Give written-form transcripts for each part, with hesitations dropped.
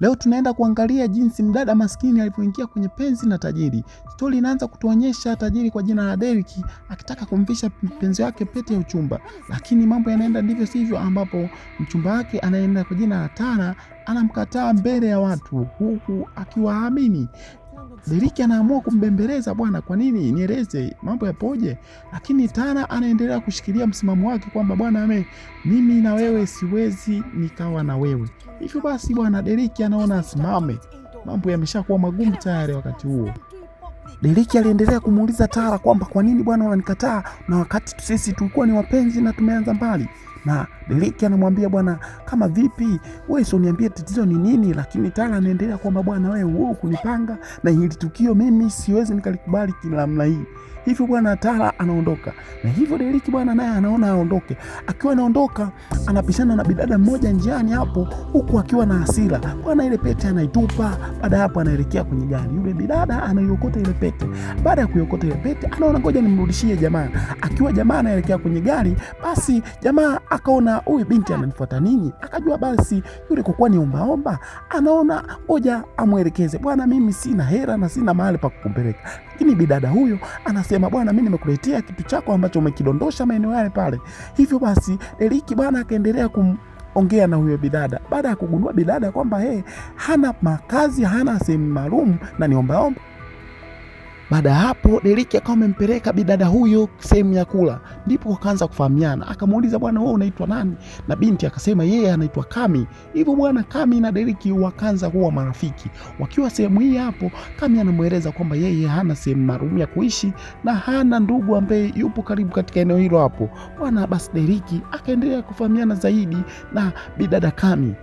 Leo tunaenda kuangalia jinsi mdada maskini alipoingia kwenye penzi na tajiri. Stori inaanza kutuonyesha tajiri kwa jina la Derek akitaka kumvisha mpenzi wake pete ya uchumba, lakini mambo yanaenda ndivyo sivyo, ambapo mchumba wake anaenda kwa jina la Tara anamkataa mbele ya watu huku akiwaamini. Derek anaamua kumbembeleza, bwana, kwa nini, nieleze mambo yapoje? Lakini Tara anaendelea kushikilia msimamo wake kwamba bwana, mimi na wewe siwezi nikawa na wewe. Hivyo basi bwana, Derek anaona asimame. Mambo yameshakuwa magumu tayari wakati huo. Derek aliendelea kumuuliza Tara kwamba kwa nini bwana unanikataa na wakati sisi tulikuwa ni wapenzi na tumeanza mbali. Na Derek anamwambia bwana, kama vipi wewe sio niambie tatizo ni nini? Lakini Tara anaendelea kwamba bwana, wewe kunipanga na hili tukio mimi siwezi nikalikubali kila namna hii. Hivyo bwana Tara anaondoka. Na hivyo Derek bwana naye anaona aondoke. Akiwa anaondoka anapishana na bidada mmoja njiani hapo huku akiwa na hasira. Bwana ile pete anaitupa, baada hapo anaelekea kwenye gari. Yule bidada anaiokota ile pete. Baada ya kuiokota ile pete anaona ngoja nimrudishie jamaa. Akiwa jamaa anaelekea kwenye gari, basi jamaa akaona huyu binti ananifuata nini? Akajua basi yule kwa kuwa ni ombaomba, anaona ngoja amuelekeze. Bwana mimi sina hela na sina mahali pa kukumpeleka. Lakini bidada huyo anasema bwana, mimi nimekuletea kitu chako ambacho umekidondosha maeneo yale pale. Hivyo basi Derek bwana akaendelea ongea na huyo bidada. Baada ya kugundua bidada kwamba hana makazi, hana sehemu maalum na ni ombaomba, baada ya hapo Derek akawa amempeleka bidada huyo sehemu ya kula. Ndipo wakaanza kufahamiana. Akamuuliza bwana, wewe unaitwa nani? Na binti akasema yeye anaitwa Kami. Hivyo bwana Kami na Derek wakaanza kuwa marafiki. Wakiwa sehemu hii hapo, Kami anamueleza kwamba yeye hana sehemu maalum ya kuishi na hana ndugu ambaye yupo karibu katika eneo hilo hapo. Bwana basi Derek akaendelea kufahamiana zaidi na bidada Kami.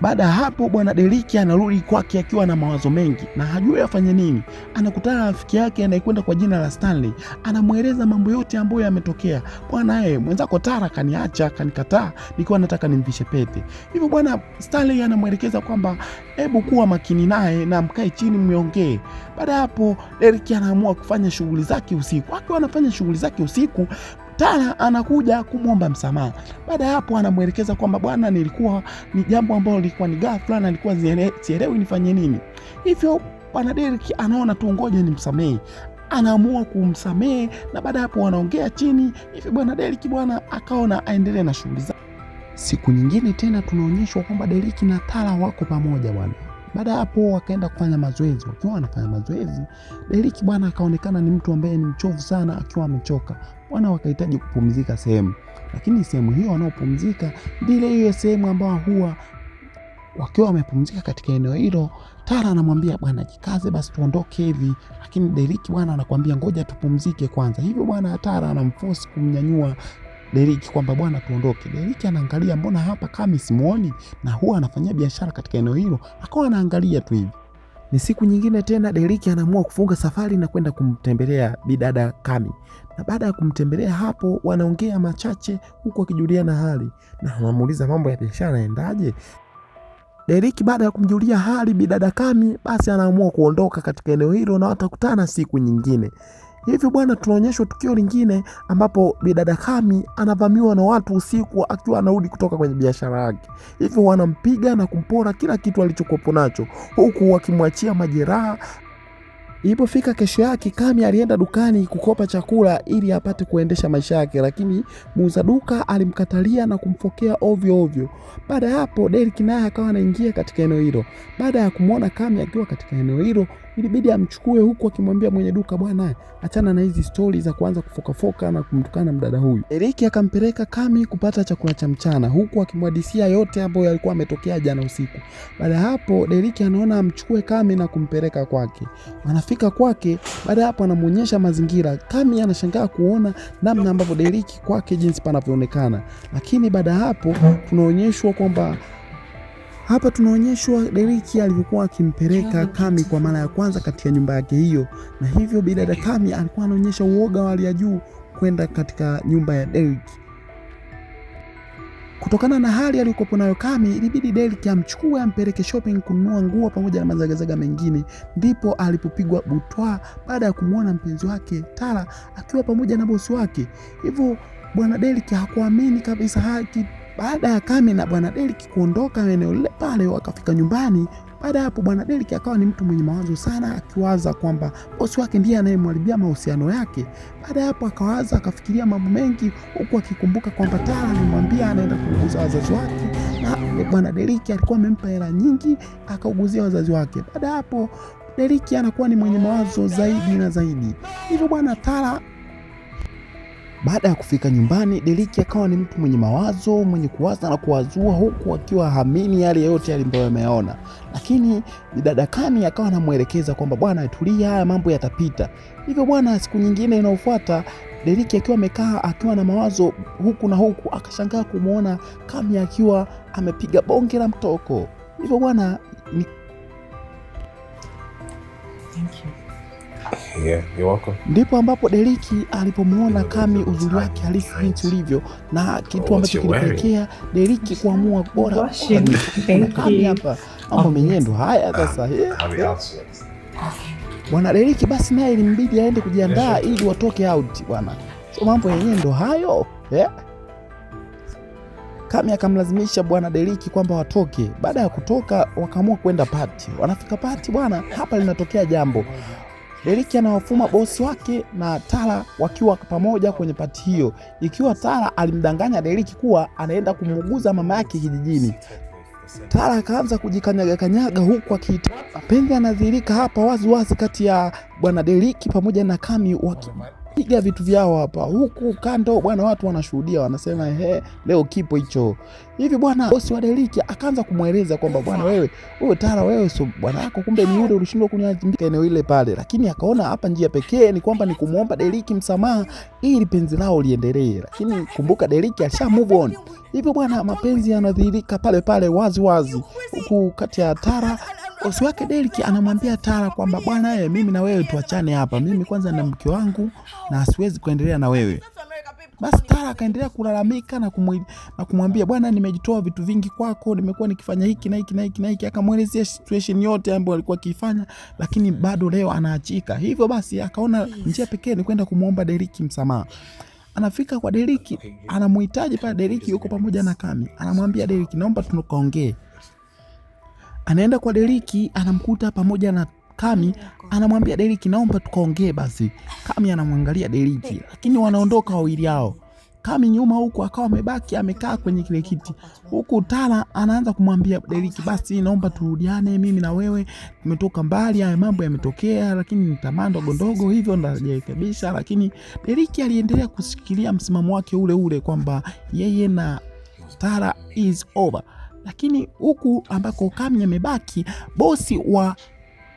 Baada ya hapo bwana Derek anarudi kwake akiwa na mawazo mengi na hajui afanye nini. Anakutana na rafiki yake anayekwenda kwa jina la Stanley. Anamueleza mambo yote ambayo yametokea. Bwana mwenzako Tara kaniacha, kanikataa nikiwa nataka nimvishe pete. Hivyo bwana Stanley anamuelekeza kwamba hebu kuwa makini naye na mkae chini mmeongee. Baada hapo Derek anaamua kufanya shughuli zake usiku. Akiwa anafanya shughuli zake usiku, Tara anakuja kumwomba msamaha. Baada ya hapo anamuelekeza kwamba bwana, ni jambo ambalo lilikuwa ni ghafla na nilikuwa sielewi nifanye nini. Hivyo bwana Derek anaona tu ngoja nimsamehe. Anaamua kumsamehe na baada hapo wanaongea chini. Hivyo bwana Derek bwana akaona aendelee na shughuli zake. Siku nyingine tena tunaonyeshwa kwamba Derek na Tara wako pamoja bwana. Baada hapo wakaenda kufanya mazoezi. Wakiwa wanafanya mazoezi, Derek bwana akaonekana ni mtu ambaye ni mchovu sana, akiwa amechoka. Bwana wakahitaji kupumzika sehemu. Lakini sehemu hiyo wanaopumzika ndile hiyo sehemu ambayo huwa wakiwa wamepumzika katika eneo hilo. Tara anamwambia bwana, jikaze basi tuondoke hivi. Lakini Derek bwana anakuambia ngoja tupumzike kwanza. Hivyo bwana Tara anamforce kumnyanyua Derek kwamba bwana tuondoke. Derek anaangalia, mbona hapa Kami simuoni na huwa anafanyia biashara katika eneo hilo. Akawa anaangalia tu hivi. Ni siku nyingine tena Derek anaamua kufunga safari na kwenda kumtembelea bidada Kami. Na baada ya kumtembelea hapo wanaongea machache huku akijuliana hali na anamuuliza mambo ya biashara yaendaje. Derek baada ya kumjulia hali bidada Kami, basi anaamua kuondoka katika eneo hilo na watakutana siku nyingine. Hivyo bwana tunaonyeshwa tukio lingine ambapo bidada Kami anavamiwa na watu usiku akiwa anarudi kutoka kwenye biashara yake. Hivyo wanampiga na kumpora kila kitu alichokuwa nacho huku wakimwachia majeraha. Ilipofika kesho yake, Kami alienda dukani kukopa chakula ili apate kuendesha maisha yake, lakini muuza duka alimkatalia na kumfokea ovyo ovyo. Baada ya hapo Derek naye akawa anaingia katika eneo hilo. Baada ya kumuona Kami akiwa katika eneo hilo, ilibidi amchukue huku akimwambia mwenye duka, bwana achana na hizi stories za kuanza kufoka na kumtukana mdada huyu. Derek akampeleka Kami kupata chakula cha mchana huku akimwadisia yote ambayo yalikuwa yametokea jana usiku. Baada ya hapo Derek anaona amchukue Kami na kumpeleka kwake. Anafika kwake, baada hapo anamuonyesha mazingira. Kami anashangaa kuona namna ambavyo Derek kwake jinsi panavyoonekana. Lakini baada hapo tunaonyeshwa kwamba Derek alivyokuwa akimpeleka Kami kwa mara ya kwanza katika nyumba yake hiyo, na hivyo bidada Kami alikuwa anaonyesha uoga wa hali ya juu kwenda katika nyumba ya Derek. Kutokana na hali aliyokuwa nayo Kami, ilibidi Derek amchukue ampeleke shopping kununua nguo pamoja na mazagazaga mengine. Ndipo alipopigwa butwa baada ya kumuona mpenzi wake Tara akiwa pamoja na bosi wake. Hivyo bwana Derek hakuamini kabisa haki Baada ya Kami na bwana Derrick kuondoka eneo lile pale, wakafika nyumbani. Baada ya hapo bwana Derrick akawa ni mtu mwenye mawazo sana, akiwaza kwamba bosi wake ndiye anayemharibia mahusiano yake. Baada ya hapo akawaza, akafikiria mambo mengi, huku akikumbuka kwamba Tara alimwambia anaenda kuuguza wazazi wake, na bwana Derrick alikuwa amempa hela nyingi akauguzia wazazi wake. Baada ya hapo Derrick anakuwa ni mwenye mawazo zaidi na zaidi. Hivyo bwana Tara, baada ya kufika nyumbani, Derrick akawa ni mtu mwenye mawazo, mwenye kuwaza na kuwazua, huku akiwa hamini yale yote ambayo ameona. Lakini bidada Kami akawa anamuelekeza kwamba bwana tulia, haya mambo yatapita. Hivyo bwana, siku nyingine inayofuata Derrick akiwa amekaa akiwa na mawazo huku na huku, akashangaa kumuona Kami akiwa amepiga bonge la mtoko. Hivyo bwana Yeah, you're welcome. Ndipo ambapo Derrick alipomuona Kami uzuri wake halisi jinsi ulivyo, na kitu ambacho kilipelekea Derrick kuamua bora Kami hapa mambo menyendo haya sasa. Bwana Derrick basi naye ilimbidi aende kujiandaa ili watoke out bwana. So mambo yenyewe ndo hayo. Kami akamlazimisha bwana Derrick kwamba watoke. Baada ya kutoka wakaamua kwenda party. Wanafika party bwana, hapa linatokea jambo. Derrick anawafuma bosi wake na Tara wakiwa pamoja kwenye pati hiyo, ikiwa Tara alimdanganya Derrick kuwa anaenda kumuuguza mama yake kijijini. Tara akaanza kujikanyaga huku akiita mapenzi yanadhihirika hapa wazi wazi kati ya bwana Derrick pamoja na Kami, wakipiga vitu vyao hapa. Huku kando bwana watu wanashuhudia, wanasema leo kipo hicho. Hivi bwana bosi wa Derrick akaanza kumweleza kwamba bwana wewe Tara, wewe sio bwana yako, kumbe ni yule ulishindwa kuniajimbika eneo ile pale. Lakini akaona hapa njia pekee ni kwamba ni kumuomba Derrick msamaha ili penzi lao liendelee. Lakini kumbuka Derrick alisha move on. Hivyo bwana mapenzi yanadhihirika pale pale wazi wazi huku kati ya Tara. Bosi wake Derrick anamwambia Tara kwamba bwana mimi na wewe tuachane hapa, mimi kwanza na mke wangu na siwezi kuendelea na wewe. Basi Tara akaendelea kulalamika na kumwambia bwana nimejitoa vitu vingi kwako, nimekuwa nikifanya hiki na hiki na hiki na hiki. Akamuelezea situation yote ambayo alikuwa akifanya, lakini bado leo anaachika. Hivyo basi akaona njia pekee ni kwenda kumuomba Derrick msamaha. Anafika kwa Derrick, anamhitaji pale. Derrick yuko pamoja na Kami, anamwambia Derrick naomba tukaongee. Anaenda kwa Derrick, anamkuta pamoja na Kami, anamwambia Derrick naomba tukaongee basi. Kami anamwangalia Derrick, lakini wanaondoka wawili hao. Kami nyuma huku akawa amebaki amekaa kwenye kile kiti. Huku Tara anaanza kumwambia Derrick basi naomba turudiane, mimi na wewe tumetoka mbali, haya mambo yametokea, lakini ni tamaa ndogo ndogo hivyo ndajirekebisha. Lakini Derrick aliendelea kushikilia msimamo wake ule ule kwamba yeye na Tara is over. Lakini huku ambako Kami amebaki, bosi wa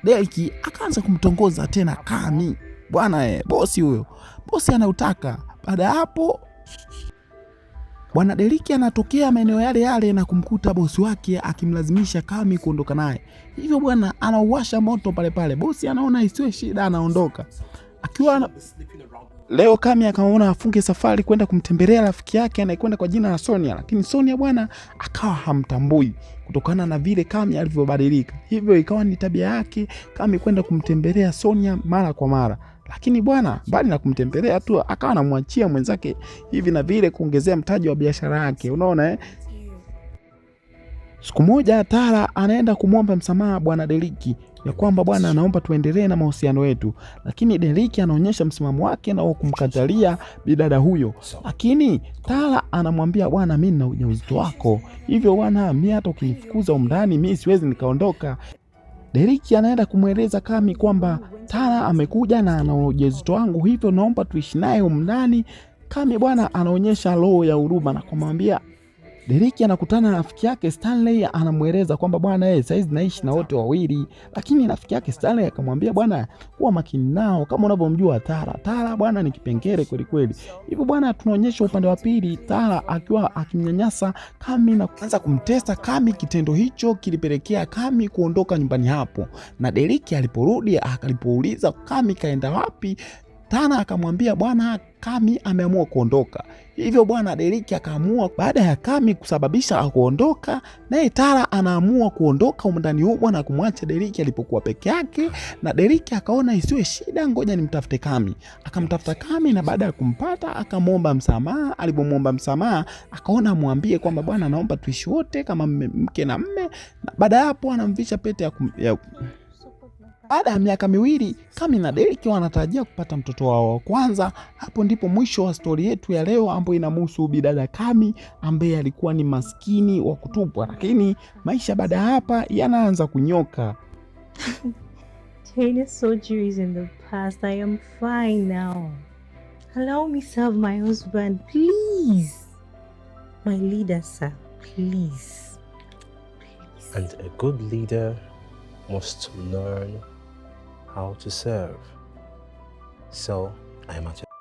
Derrick akaanza kumtongoza tena Kami. Bwana bosi huyo, bosi anautaka. Baada hapo bwana Derrick anatokea maeneo yale yale na kumkuta bosi wake akimlazimisha Kami kuondoka naye. Hivyo bwana anauwasha moto pale pale. Bosi anaona isiwe shida, anaondoka. Akiwa leo Kami akaona afunge safari kwenda kumtembelea rafiki yake anayekwenda kwa jina la Sonia, lakini Sonia bwana akawa hamtambui kutokana na vile Kami alivyobadilika. Hivyo ikawa ni tabia yake Kami kwenda kumtembelea Sonia mara kwa mara. Lakini bwana bali na kumtembelea tu akawa anamwachia mwenzake hivi na vile kuongezea mtaji wa biashara yake. Unaona Siku moja Tara anaenda kumwomba msamaha bwana Derrick ya kwamba bwana anaomba tuendelee na mahusiano yetu. Lakini Derrick anaonyesha msimamo wake na kumkatalia bidada huyo. Lakini Tara anamwambia bwana mimi na ujauzito wako, hivyo bwana mimi hata ukinifukuza umndani mimi siwezi nikaondoka. Derrick anaenda kumweleza Kami kwamba Tara amekuja na ana ujauzito wangu, hivyo naomba tuishi naye umndani. Kami bwana anaonyesha roho ya huruma na kumwambia Derrick anakutana na rafiki yake Stanley, anamweleza kwamba bwana saizi naishi na wote wawili. Lakini rafiki yake Stanley akamwambia bwana kuwa makini nao, kama unavyomjua Tara bwana ni kipengele kweli kweli. Hivyo bwana tunaonyesha upande wa pili Tara akiwa akimnyanyasa Kami na kuanza kumtesa Kami. Kitendo hicho kilipelekea Kami kuondoka nyumbani hapo, na Derrick aliporudi alipouliza Kami kaenda wapi, Tana akamwambia bwana Kami ameamua kuondoka. Hivyo bwana Deriki akaamua baada ya Kami kusababisha kuondoka, naye Tara anaamua kuondoka ndani humo na kumwacha Deriki alipokuwa peke yake. Na Deriki akaona isiwe shida, ngoja nimtafute Kami. Akamtafuta Kami na baada ya kumpata akamwomba msamaha. Alipomwomba msamaha akaona amwambie kwamba bwana naomba tuishi wote kama mke na mme. Na baada ya hapo anamvisha pete ya baada ya miaka 2 Kami na Deriki wanatarajia kupata mtoto wao wa kwanza. Hapo ndipo mwisho wa stori yetu ya leo ambayo inamhusu bidada Kami ambaye alikuwa ni maskini wa kutupwa, lakini maisha baada ya hapa yanaanza kunyoka. China's surgery is in the past. I am fine now. Allow me serve my husband, please. My leader, sir, please. And a good leader must learn how to serve. So I am at your